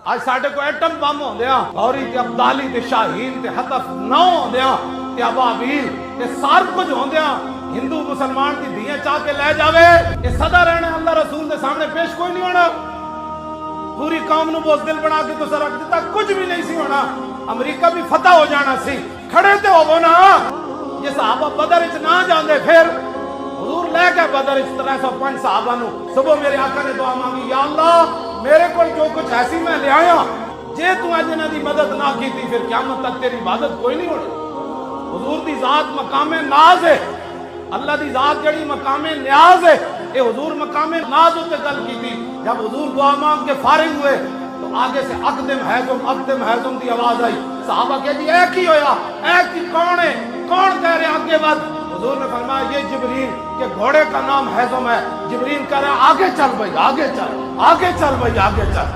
आज साढ़े को एटम बम होंदे गौरी ते अब्दाली ते शाहीन ते हतफ 9 होंदे ते अबाबील ते सार कुछ होंदे हिंदू मुसलमान की धीए चाह के ले जावे ये सदा रहना अल्लाह रसूल के सामने पेश कोई नहीं होना। पूरी कौम नूं बोझदिल बना के तो रख दिता, कुछ भी नहीं सी होना। अमरीका भी फतह हो जाना सी, खड़े ते होवो ना। जे सहाबा बदर च ना जांदे फिर हुजूर ले गए बदर च 305 सहाबा नूं। सुबह मेरे आका ने दुआ मांगी, या अल्लाह मेरे को जो कुछ ऐसी मैं ले आया, जे तू अज इन्हां दी मदद ना की फिर क़यामत तक तेरी इबादत कोई नहीं होनी। हुजूर दी जात मकामे नाज है, अल्लाह दी जात जड़ी मकामे न्याज है। ये हुजूर मकामे नाज उत्ते गल की थी। जब हुजूर दुआ मांग के फारिग हुए तो आगे से अकदम हैजुम की आवाज आई। सहाबा कह जी ऐ की होया, ऐ की कौन है, कौन कह रहे आगे बढ़। हुजूर ने फरमाया ये जिब्रील के घोड़े का नाम हैजुम है। जिब्रील कह रहा है आगे चल भाई, आगे चल भाई, आगे चल।